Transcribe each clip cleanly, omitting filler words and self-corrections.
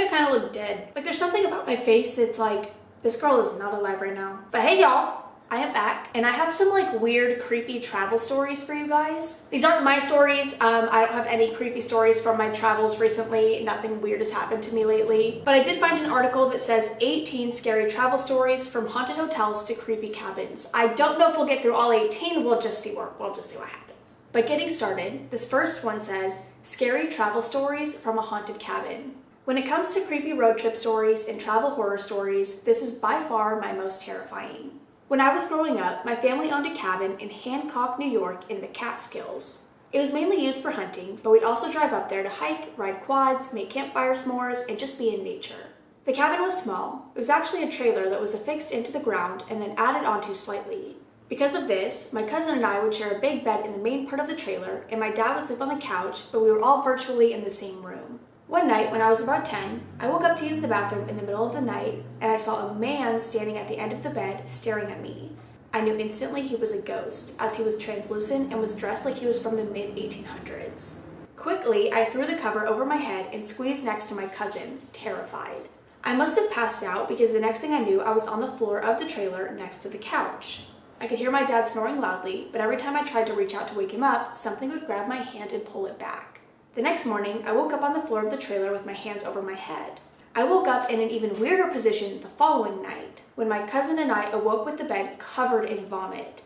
I kind of look dead. Like there's something about my face that's like, this girl is not alive right now. But hey y'all, I am back and I have some like weird, creepy travel stories for you guys. These aren't my stories. I don't have any creepy stories from my travels recently. Nothing weird has happened to me lately. But I did find an article that says 18 scary travel stories from haunted hotels to creepy cabins. I don't know if we'll get through all 18. We'll just see what happens. But getting started, this first one says, scary travel stories from a haunted cabin. When it comes to creepy road trip stories and travel horror stories, this is by far my most terrifying. When I was growing up, my family owned a cabin in Hancock, New York in the Catskills. It was mainly used for hunting, but we'd also drive up there to hike, ride quads, make campfire s'mores, and just be in nature. The cabin was small. It was actually a trailer that was affixed into the ground and then added onto slightly. Because of this, my cousin and I would share a big bed in the main part of the trailer, and my dad would sleep on the couch, but we were all virtually in the same room. One night, when I was about 10, I woke up to use the bathroom in the middle of the night, and I saw a man standing at the end of the bed staring at me. I knew instantly he was a ghost, as he was translucent and was dressed like he was from the mid-1800s. Quickly, I threw the cover over my head and squeezed next to my cousin, terrified. I must have passed out because the next thing I knew, I was on the floor of the trailer next to the couch. I could hear my dad snoring loudly, but every time I tried to reach out to wake him up, something would grab my hand and pull it back. The next morning, I woke up on the floor of the trailer with my hands over my head. I woke up in an even weirder position the following night, when my cousin and I awoke with the bed covered in vomit.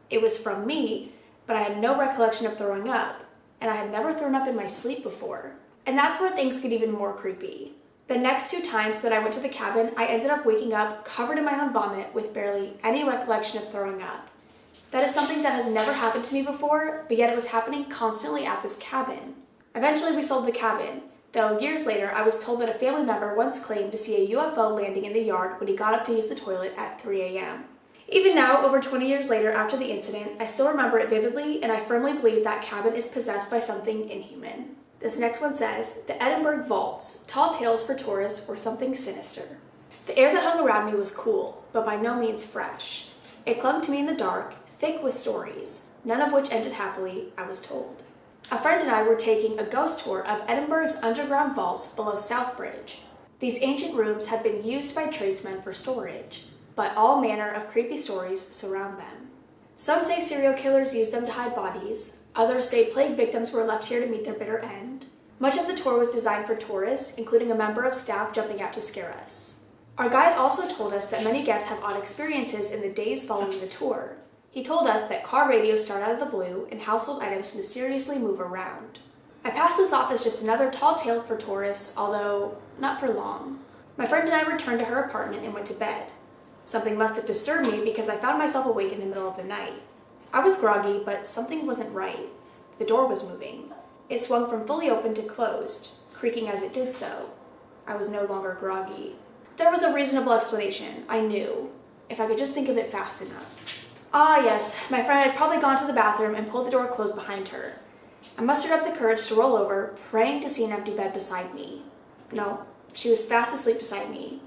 It was from me, but I had no recollection of throwing up, and I had never thrown up in my sleep before. And that's where things get even more creepy. The next 2 times that I went to the cabin, I ended up waking up covered in my own vomit with barely any recollection of throwing up. That is something that has never happened to me before, but yet it was happening constantly at this cabin. Eventually we sold the cabin, though years later I was told that a family member once claimed to see a UFO landing in the yard when he got up to use the toilet at 3 a.m. Even now, over 20 years later after the incident, I still remember it vividly, and I firmly believe that cabin is possessed by something inhuman. This next one says, the Edinburgh vaults, tall tales for tourists or something sinister. The air that hung around me was cool, but by no means fresh. It clung to me in the dark, thick with stories, none of which ended happily, I was told. A friend and I were taking a ghost tour of Edinburgh's underground vaults below Southbridge. These ancient rooms had been used by tradesmen for storage, but all manner of creepy stories surround them. Some say serial killers used them to hide bodies, others say plague victims were left here to meet their bitter end. Much of the tour was designed for tourists, including a member of staff jumping out to scare us. Our guide also told us that many guests have odd experiences in the days following the tour. He told us that car radios start out of the blue and household items mysteriously move around. I passed this off as just another tall tale for tourists, although not for long. My friend and I returned to her apartment and went to bed. Something must have disturbed me because I found myself awake in the middle of the night. I was groggy, but something wasn't right. The door was moving. It swung from fully open to closed, creaking as it did so. I was no longer groggy. There was a reasonable explanation, I knew, if I could just think of it fast enough. Ah yes, my friend had probably gone to the bathroom and pulled the door closed behind her. I mustered up the courage to roll over, praying to see an empty bed beside me. No, she was fast asleep beside me.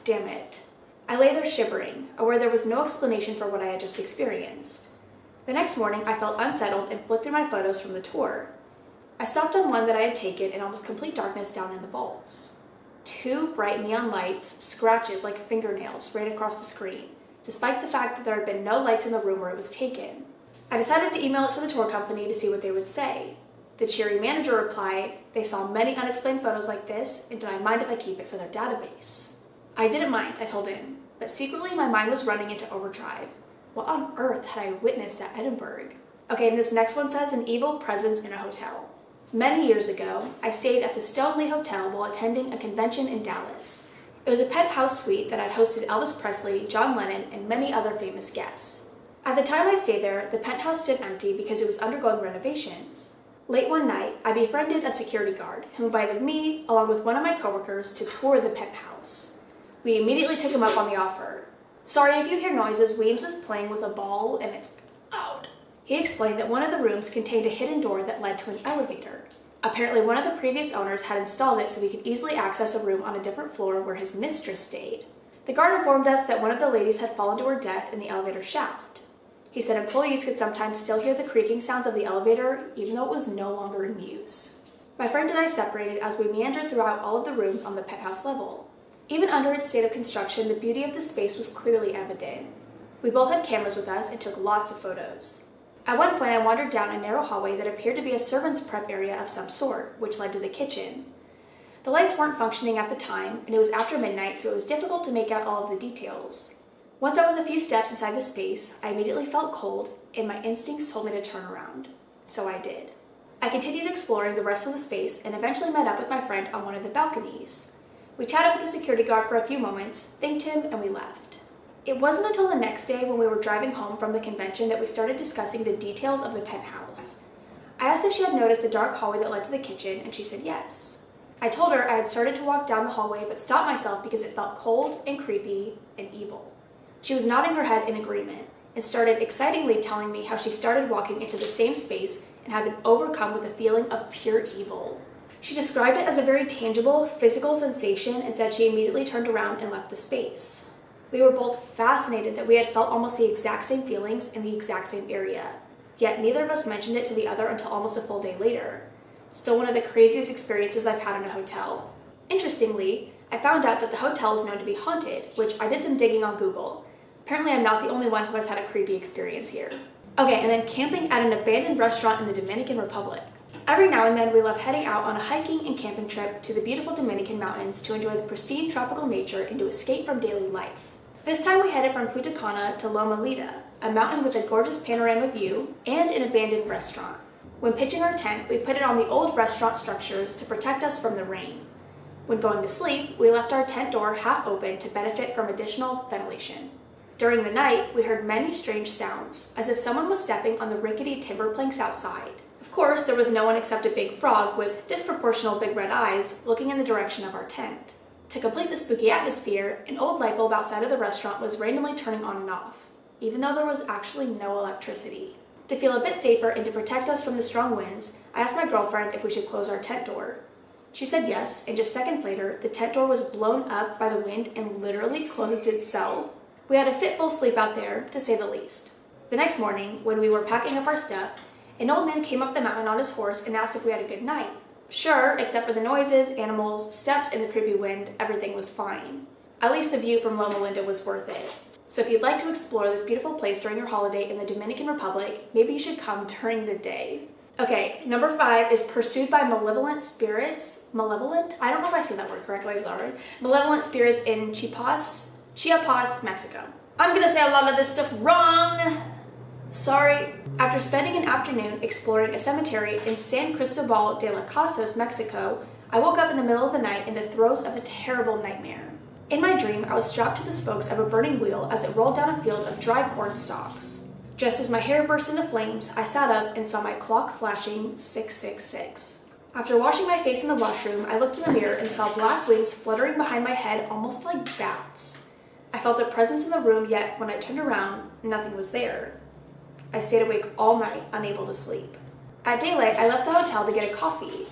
Damn it. I lay there shivering, aware there was no explanation for what I had just experienced. The next morning, I felt unsettled and flipped through my photos from the tour. I stopped on one that I had taken in almost complete darkness down in the vaults. 2 bright neon lights, scratches like fingernails right across the screen, despite the fact that there had been no lights in the room where it was taken. I decided to email it to the tour company to see what they would say. The cheery manager replied, they saw many unexplained photos like this, and did I mind if I keep it for their database? I didn't mind, I told him, but secretly my mind was running into overdrive. What on earth had I witnessed at Edinburgh? Okay, and this next one says an evil presence in a hotel. Many years ago, I stayed at the Stoneleigh Hotel while attending a convention in Dallas. It was a penthouse suite that had hosted Elvis Presley, John Lennon, and many other famous guests. At the time I stayed there, the penthouse stood empty because it was undergoing renovations. Late one night, I befriended a security guard who invited me, along with one of my coworkers, to tour the penthouse. We immediately took him up on the offer. Sorry if you hear noises, Weems is playing with a ball and it's loud. He explained that one of the rooms contained a hidden door that led to an elevator. Apparently one of the previous owners had installed it so we could easily access a room on a different floor where his mistress stayed. The guard informed us that one of the ladies had fallen to her death in the elevator shaft. He said employees could sometimes still hear the creaking sounds of the elevator even though it was no longer in use. My friend and I separated as we meandered throughout all of the rooms on the penthouse level. Even under its state of construction, the beauty of the space was clearly evident. We both had cameras with us and took lots of photos. At one point, I wandered down a narrow hallway that appeared to be a servant's prep area of some sort, which led to the kitchen. The lights weren't functioning at the time, and it was after midnight, so it was difficult to make out all of the details. Once I was a few steps inside the space, I immediately felt cold, and my instincts told me to turn around. So I did. I continued exploring the rest of the space and eventually met up with my friend on one of the balconies. We chatted with the security guard for a few moments, thanked him, and we left. It wasn't until the next day when we were driving home from the convention that we started discussing the details of the penthouse. I asked if she had noticed the dark hallway that led to the kitchen, and she said yes. I told her I had started to walk down the hallway but stopped myself because it felt cold and creepy and evil. She was nodding her head in agreement and started excitingly telling me how she started walking into the same space and had been overcome with a feeling of pure evil. She described it as a very tangible, physical sensation and said she immediately turned around and left the space. We were both fascinated that we had felt almost the exact same feelings in the exact same area, yet neither of us mentioned it to the other until almost a full day later. Still one of the craziest experiences I've had in a hotel. Interestingly, I found out that the hotel is known to be haunted, which I did some digging on Google. Apparently I'm not the only one who has had a creepy experience here. Okay, and then camping at an abandoned restaurant in the Dominican Republic. Every now and then we love heading out on a hiking and camping trip to the beautiful Dominican mountains to enjoy the pristine tropical nature and to escape from daily life. This time we headed from Punta Cana to Loma Linda, a mountain with a gorgeous panorama view and an abandoned restaurant. When pitching our tent, we put it on the old restaurant structures to protect us from the rain. When going to sleep, we left our tent door half open to benefit from additional ventilation. During the night, we heard many strange sounds, as if someone was stepping on the rickety timber planks outside. Of course, there was no one except a big frog with disproportional big red eyes looking in the direction of our tent. To complete the spooky atmosphere, an old light bulb outside of the restaurant was randomly turning on and off, even though there was actually no electricity. To feel a bit safer and to protect us from the strong winds, I asked my girlfriend if we should close our tent door. She said yes, and just seconds later, the tent door was blown up by the wind and literally closed itself. We had a fitful sleep out there, to say the least. The next morning, when we were packing up our stuff, an old man came up the mountain on his horse and asked if we had a good night. Sure, except for the noises, animals, steps, and the creepy wind, everything was fine. At least the view from Loma Linda was worth it. So if you'd like to explore this beautiful place during your holiday in the Dominican Republic, maybe you should come during the day. Okay, number 5 is pursued by malevolent spirits. Malevolent? I don't know if I said that word correctly, sorry. Malevolent spirits in Chiapas, Mexico. I'm gonna say a lot of this stuff wrong. Sorry. After spending an afternoon exploring a cemetery in San Cristobal de las Casas, Mexico, I woke up in the middle of the night in the throes of a terrible nightmare. In my dream, I was strapped to the spokes of a burning wheel as it rolled down a field of dry corn stalks. Just as my hair burst into flames, I sat up and saw my clock flashing 666. After washing my face in the washroom, I looked in the mirror and saw black wings fluttering behind my head almost like bats. I felt a presence in the room, yet when I turned around, nothing was there. I stayed awake all night, unable to sleep. At daylight, I left the hotel to get a coffee.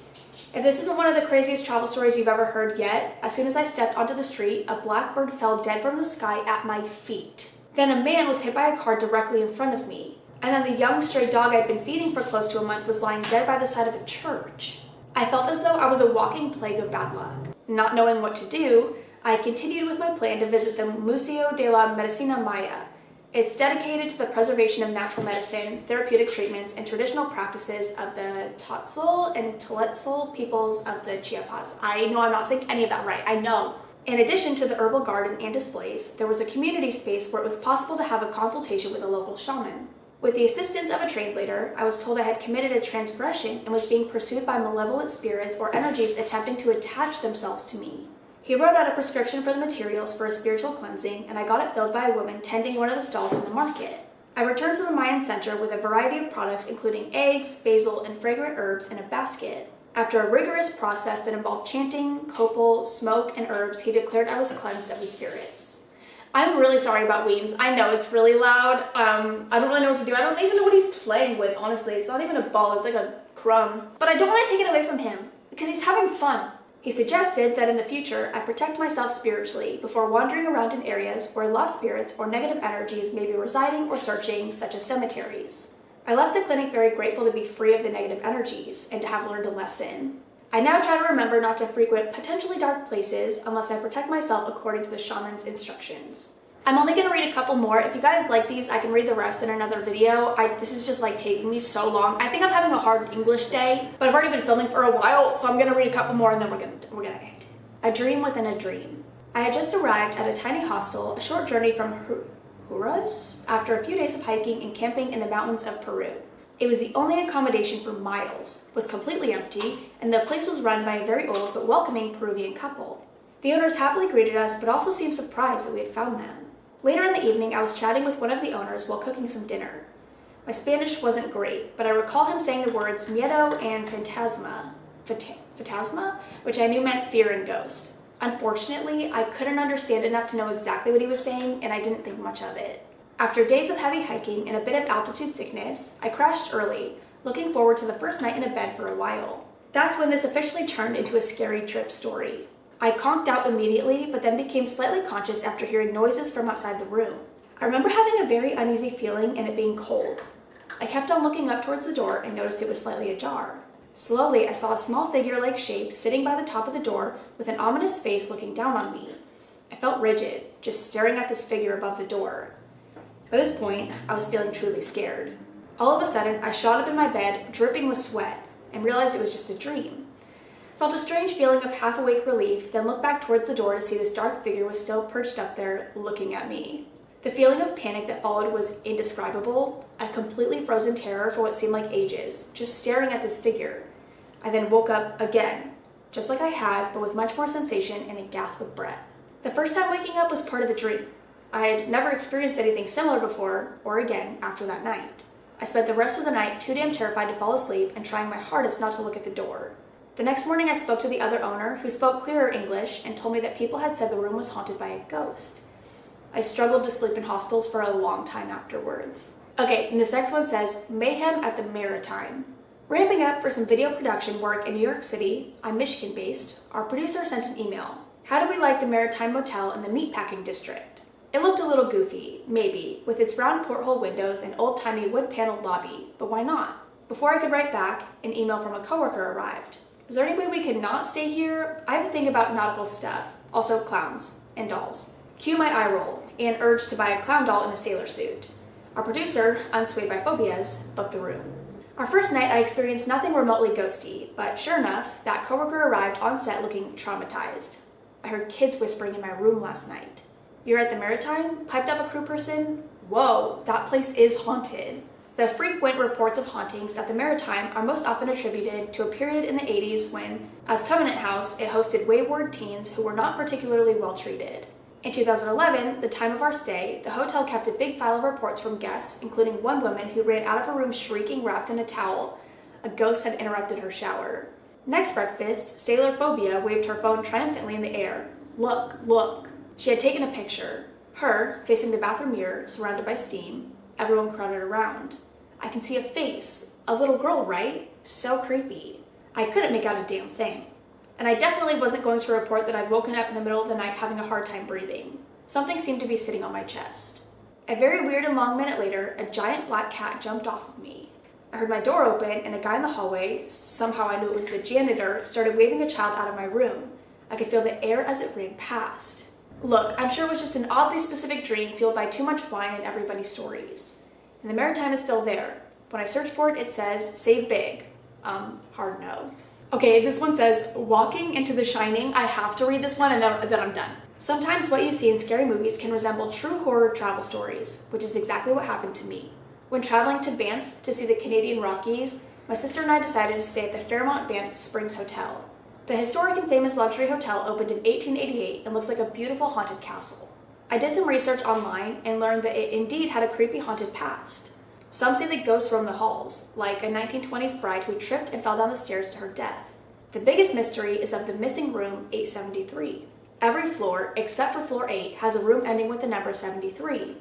If this isn't one of the craziest travel stories you've ever heard yet, as soon as I stepped onto the street, a blackbird fell dead from the sky at my feet. Then a man was hit by a car directly in front of me. And then the young stray dog I'd been feeding for close to a month was lying dead by the side of a church. I felt as though I was a walking plague of bad luck. Not knowing what to do, I continued with my plan to visit the Museo de la Medicina Maya. It's dedicated to the preservation of natural medicine, therapeutic treatments, and traditional practices of the Tzotzil and Tlaxcala peoples of the Chiapas. I know I'm not saying any of that right, I know. In addition to the herbal garden and displays, there was a community space where it was possible to have a consultation with a local shaman. With the assistance of a translator, I was told I had committed a transgression and was being pursued by malevolent spirits or energies attempting to attach themselves to me. He wrote out a prescription for the materials for a spiritual cleansing, and I got it filled by a woman tending one of the stalls in the market. I returned to the Mayan Center with a variety of products including eggs, basil, and fragrant herbs in a basket. After a rigorous process that involved chanting, copal, smoke, and herbs, he declared I was cleansed of the spirits. I'm really sorry about Weems. I know it's really loud. I don't really know what to do. I don't even know what he's playing with, honestly. It's not even a ball, it's like a crumb. But I don't want to take it away from him, because he's having fun. He suggested that in the future, I protect myself spiritually before wandering around in areas where lost spirits or negative energies may be residing or searching, such as cemeteries. I left the clinic very grateful to be free of the negative energies and to have learned a lesson. I now try to remember not to frequent potentially dark places unless I protect myself according to the shaman's instructions. I'm only going to read a couple more. If you guys like these, I can read the rest in another video. This is just like taking me so long. I think I'm having a hard English day, but I've already been filming for a while, so I'm going to read a couple more and then we're going to end. A dream within a dream. I had just arrived at a tiny hostel a short journey from Huras after a few days of hiking and camping in the mountains of Peru. It was the only accommodation for miles, was completely empty, and the place was run by a very old but welcoming Peruvian couple. The owners happily greeted us, but also seemed surprised that we had found them. Later in the evening, I was chatting with one of the owners while cooking some dinner. My Spanish wasn't great, but I recall him saying the words miedo and fantasma, which I knew meant fear and ghost. Unfortunately, I couldn't understand enough to know exactly what he was saying, and I didn't think much of it. After days of heavy hiking and a bit of altitude sickness, I crashed early, looking forward to the first night in a bed for a while. That's when this officially turned into a scary trip story. I conked out immediately, but then became slightly conscious after hearing noises from outside the room. I remember having a very uneasy feeling and it being cold. I kept on looking up towards the door and noticed it was slightly ajar. Slowly, I saw a small figure-like shape sitting by the top of the door with an ominous face looking down on me. I felt rigid, just staring at this figure above the door. By this point, I was feeling truly scared. All of a sudden, I shot up in my bed, dripping with sweat, and realized it was just a dream. Felt a strange feeling of half-awake relief, then looked back towards the door to see this dark figure was still perched up there, looking at me. The feeling of panic that followed was indescribable. I completely froze in terror for what seemed like ages, just staring at this figure. I then woke up again, just like I had, but with much more sensation and a gasp of breath. The first time waking up was part of the dream. I had never experienced anything similar before, or again, after that night. I spent the rest of the night too damn terrified to fall asleep and trying my hardest not to look at the door. The next morning I spoke to the other owner, who spoke clearer English and told me that people had said the room was haunted by a ghost. I struggled to sleep in hostels for a long time afterwards. Okay, and this next one says, Mayhem at the Maritime. Ramping up for some video production work in New York City, I'm Michigan-based, our producer sent an email. How do we like the Maritime Motel in the Meatpacking District? It looked a little goofy, maybe, with its round porthole windows and old-timey wood-paneled lobby, but why not? Before I could write back, an email from a coworker arrived. Is there any way we could not stay here? I have a thing about nautical stuff, also clowns and dolls. Cue my eye roll, and urge to buy a clown doll in a sailor suit. Our producer, unswayed by phobias, booked the room. Our first night, I experienced nothing remotely ghosty, but sure enough, that coworker arrived on set looking traumatized. I heard kids whispering in my room last night. You're at the Maritime? Piped up a crew person. Whoa, that place is haunted. The frequent reports of hauntings at the Maritime are most often attributed to a period in the 80s when, as Covenant House, it hosted wayward teens who were not particularly well treated. In 2011, the time of our stay, the hotel kept a big file of reports from guests, including one woman who ran out of her room shrieking, wrapped in a towel. A ghost had interrupted her shower. Next breakfast, Sailor Phobia waved her phone triumphantly in the air. Look, look. She had taken a picture. Her, facing the bathroom mirror, surrounded by steam. Everyone crowded around. I can see a face. A little girl, right? So creepy. I couldn't make out a damn thing. And I definitely wasn't going to report that I'd woken up in the middle of the night having a hard time breathing. Something seemed to be sitting on my chest. A very weird and long minute later, a giant black cat jumped off of me. I heard my door open and a guy in the hallway, somehow I knew it was the janitor, started waving a child out of my room. I could feel the air as it ran past. Look, I'm sure it was just an oddly specific dream fueled by too much wine and everybody's stories. And the Maritime is still there. When I search for it, it says, save big. Hard no. Okay, this one says, walking into The Shining. I have to read this one and then I'm done. Sometimes what you see in scary movies can resemble true horror travel stories, which is exactly what happened to me. When traveling to Banff to see the Canadian Rockies, my sister and I decided to stay at the Fairmont Banff Springs Hotel. The historic and famous luxury hotel opened in 1888 and looks like a beautiful haunted castle. I did some research online and learned that it indeed had a creepy haunted past. Some say that ghosts roam the halls, like a 1920s bride who tripped and fell down the stairs to her death. The biggest mystery is of the missing room 873. Every floor, except for floor 8, has a room ending with the number 73.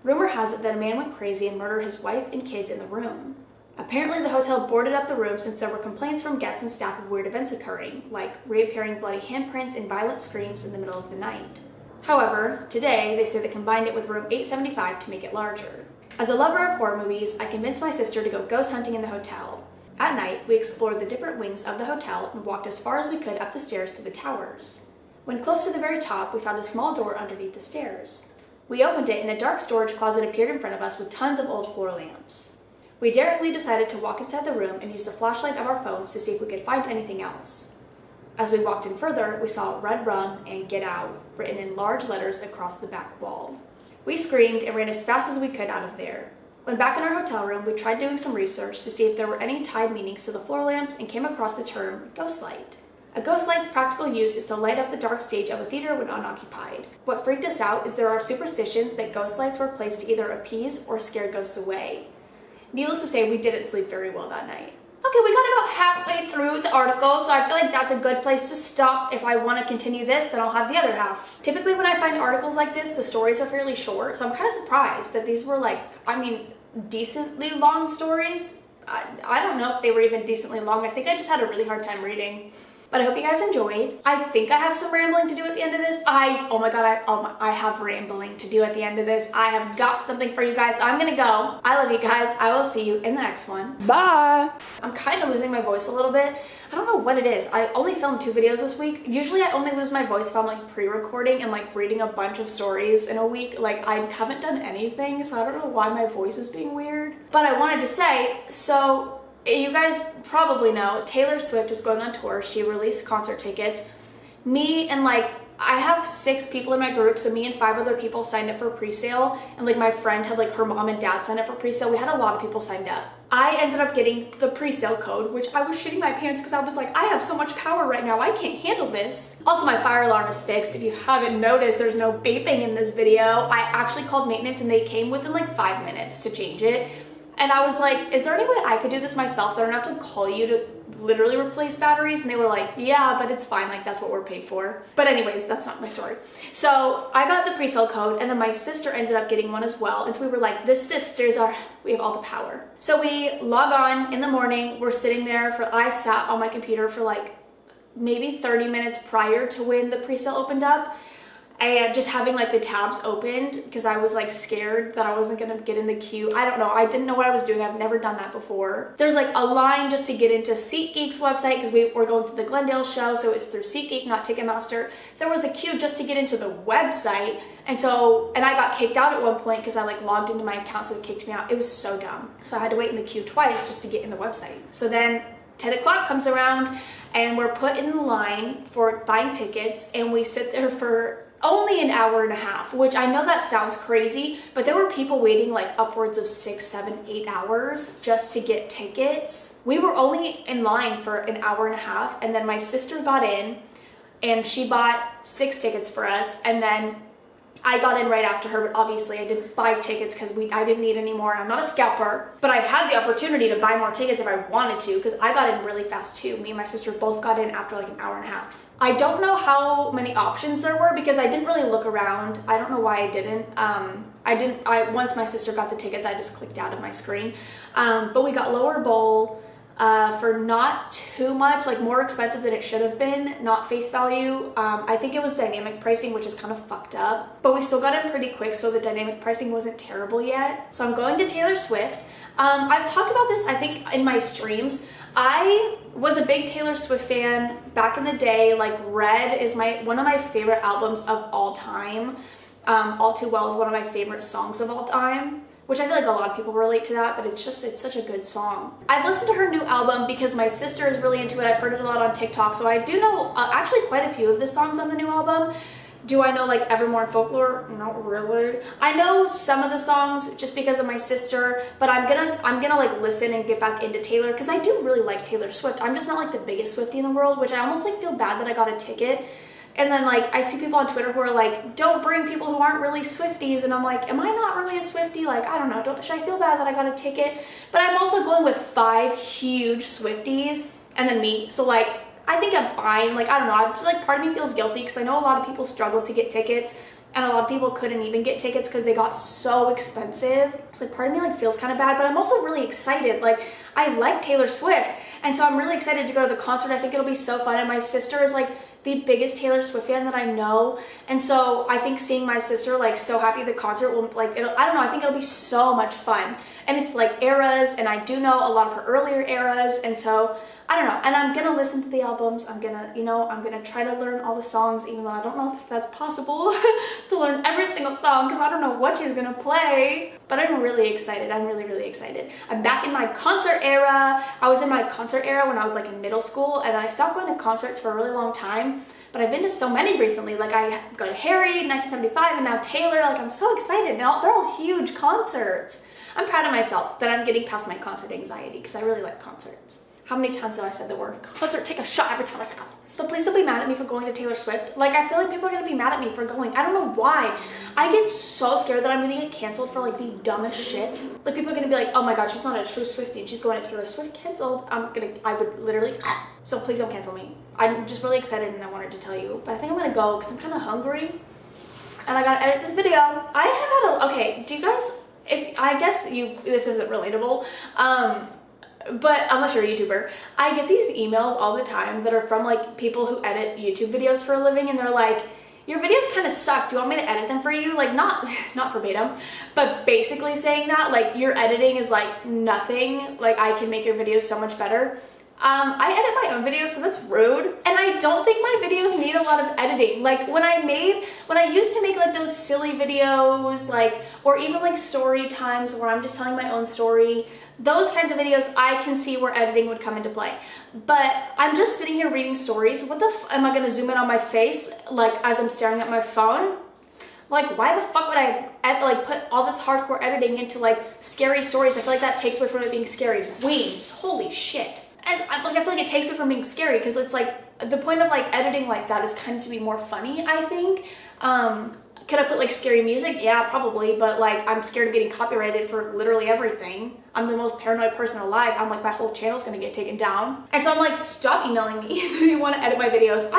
Rumor has it that a man went crazy and murdered his wife and kids in the room. Apparently, the hotel boarded up the room since there were complaints from guests and staff of weird events occurring, like reappearing bloody handprints and violent screams in the middle of the night. However, today, they say they combined it with room 875 to make it larger. As a lover of horror movies, I convinced my sister to go ghost hunting in the hotel. At night, we explored the different wings of the hotel and walked as far as we could up the stairs to the towers. When close to the very top, we found a small door underneath the stairs. We opened it and a dark storage closet appeared in front of us with tons of old floor lamps. We daringly decided to walk inside the room and use the flashlight of our phones to see if we could find anything else. As we walked in further, we saw "Red Rum" and "Get Out" written in large letters across the back wall. We screamed and ran as fast as we could out of there. When back in our hotel room, we tried doing some research to see if there were any tied meanings to the floor lamps and came across the term ghost light. A ghost light's practical use is to light up the dark stage of a theater when unoccupied. What freaked us out is there are superstitions that ghost lights were placed to either appease or scare ghosts away. Needless to say, we didn't sleep very well that night. Okay, we got about halfway through the article, so I feel like that's a good place to stop. If I want to continue this, then I'll have the other half. Typically when I find articles like this, the stories are fairly short, so I'm kind of surprised that these were decently long stories. I don't know if they were even decently long. I think I just had a really hard time reading. But I hope you guys enjoyed. I think I have some rambling to do at the end of this. Oh my god, I have rambling to do at the end of this. I have got something for you guys, so I'm gonna go. I love you guys. I will see you in the next one. Bye! I'm kind of losing my voice a little bit. I don't know what it is. I only filmed 2 videos this week. Usually I only lose my voice if I'm like pre-recording and like reading a bunch of stories in a week. Like I haven't done anything, so I don't know why my voice is being weird. But I wanted to say, so you guys probably know Taylor Swift is going on tour. She released concert tickets. Me and I have 6 people in my group, so me and 5 other people signed up for pre-sale, and my friend had her mom and dad signed up for pre-sale. We had a lot of people signed up. I ended up getting the pre-sale code, which I was shitting my pants because I was like, I have so much power right now, I can't handle this. Also, my fire alarm is fixed. If you haven't noticed, there's no beeping in this video. I actually called maintenance and they came within 5 minutes to change it. And I was like, is there any way I could do this myself so I don't have to call you to literally replace batteries? And they were like, yeah, but it's fine. That's what we're paid for. But anyways, that's not my story. So I got the pre-sale code and then my sister ended up getting one as well. And so we were like, we have all the power. So we log on in the morning. We're sitting there I sat on my computer for maybe 30 minutes prior to when the pre-sale opened up. And just having the tabs opened because I was scared that I wasn't gonna get in the queue. I don't know, I didn't know what I was doing. I've never done that before. There's a line just to get into SeatGeek's website because we're going to the Glendale show, so it's through SeatGeek, not Ticketmaster. There was a queue just to get into the website, and I got kicked out at one point because I logged into my account, so it kicked me out. It was so dumb. So I had to wait in the queue twice just to get in the website. So then 10 o'clock comes around and we're put in the line for buying tickets, and we sit there for only an hour and a half, which I know that sounds crazy, but there were people waiting upwards of 6, 7, 8 hours just to get tickets. We were only in line for an hour and a half, and then my sister got in and she bought 6 tickets for us, and then I got in right after her, but obviously I didn't buy tickets because I didn't need any more. I'm not a scalper, but I had the opportunity to buy more tickets if I wanted to because I got in really fast too. Me and my sister both got in after an hour and a half. I don't know how many options there were because I didn't really look around. I don't know why I didn't. Once my sister got the tickets, I just clicked out of my screen. But we got lower bowl for not too much, more expensive than it should have been, not face value. I think it was dynamic pricing, which is kind of fucked up. But we still got in pretty quick, so the dynamic pricing wasn't terrible yet. So I'm going to Taylor Swift. I've talked about this, I think, in my streams. I was a big Taylor Swift fan back in the day. Red is one of my favorite albums of all time. All Too Well is one of my favorite songs of all time, which I feel a lot of people relate to that, but it's such a good song. I've listened to her new album because my sister is really into it. I've heard it a lot on TikTok, so I do know actually quite a few of the songs on the new album. Do I know Evermore and Folklore? Not really. I know some of the songs just because of my sister, but I'm gonna listen and get back into Taylor because I do really like Taylor Swift. I'm just not the biggest Swiftie in the world, which I almost feel bad that I got a ticket. And then I see people on Twitter who are don't bring people who aren't really Swifties, and I'm am I not really a Swiftie? I don't know, should I feel bad that I got a ticket? But I'm also going with 5 huge Swifties and then me, so I think I'm fine. I don't know, I'm just part of me feels guilty because I know a lot of people struggled to get tickets and a lot of people couldn't even get tickets because they got so expensive. So part of me feels kind of bad, but I'm also really excited. I like Taylor Swift, and so I'm really excited to go to the concert. I think it'll be so fun, and my sister is the biggest Taylor Swift fan that I know. And so I think seeing my sister like so happy at the concert will like, I don't know, I think it'll be so much fun. And it's like eras, and I do know a lot of her earlier eras, and so I don't know. And I'm gonna listen to the albums. I'm gonna, you know, I'm gonna try to learn all the songs, even though I don't know if that's possible to learn every single song, because I don't know what she's gonna play. But I'm really excited. I'm really, really excited. I'm back in my concert era. I was in my concert era when I was like in middle school, and then I stopped going to concerts for a really long time. But I've been to so many recently. Like I go to Harry in 1975, and now Taylor. Like I'm so excited. Now they're all huge concerts. I'm proud of myself that I'm getting past my concert anxiety, because I really like concerts. How many times have I said the word concert? Take a shot every time I say concert. But please don't be mad at me for going to Taylor Swift. Like, I feel like people are gonna be mad at me for going. I don't know why. I get so scared that I'm gonna get canceled for like the dumbest shit. Like people are gonna be like, oh my god, she's not a true Swiftie and she's going to Taylor Swift, canceled. I would literally, so please don't cancel me. I'm just really excited and I wanted to tell you. But I think I'm gonna go because I'm kind of hungry. And I gotta edit this video. I have had okay, do you guys, I guess this isn't relatable. But unless you're a YouTuber, I get these emails all the time that are from like people who edit YouTube videos for a living, and they're like, your videos kind of suck, do you want me to edit them for you? Like not verbatim, but basically saying that like your editing is like nothing, like I can make your videos so much better. I edit my own videos, so that's rude. And I don't think my videos need a lot of editing. Like when I used to make like those silly videos, like, or even like story times where I'm just telling my own story, those kinds of videos, I can see where editing would come into play. But I'm just sitting here reading stories. What the am I gonna zoom in on my face, like as I'm staring at my phone? Like, why the fuck would I like put all this hardcore editing into like scary stories? I feel like that takes away from it being scary. Wings, holy shit. And I feel like it takes it from being scary, because it's like the point of like editing like that is kind of to be more funny, I think. Could I put like scary music? Yeah, probably, but like I'm scared of getting copyrighted for literally everything. I'm the most paranoid person alive. I'm like, my whole channel's gonna get taken down. And so I'm like, stop emailing me if you want to edit my videos.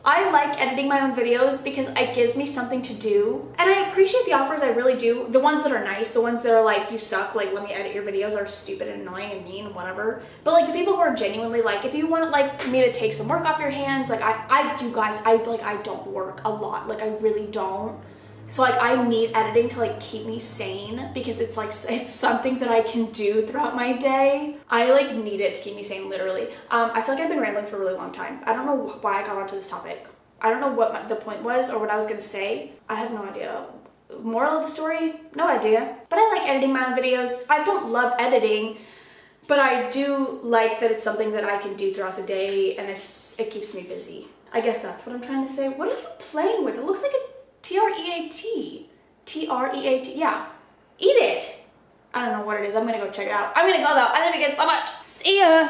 I like editing my own videos because it gives me something to do. And I appreciate the offers, I really do. The ones that are nice, the ones that are like, you suck, like let me edit your videos, are stupid and annoying and mean and whatever. But like the people who are genuinely like, if you want like me to take some work off your hands, like I do, guys, I don't work a lot. Like I really don't. So like I need editing to like keep me sane, because it's like, it's something that I can do throughout my day. I like need it to keep me sane, literally. I feel like I've been rambling for a really long time. I don't know why I got onto this topic. I don't know what the point was or what I was gonna say. I have no idea. Moral of the story? No idea. But I like editing my own videos. I don't love editing, but I do like that it's something that I can do throughout the day, and it keeps me busy. I guess that's what I'm trying to say. What are you playing with? It looks like a T-R-E-A-T. T-R-E-A-T. Yeah. Eat it. I don't know what it is. I'm gonna go check it out. I'm gonna go though. I love you guys so much. See ya.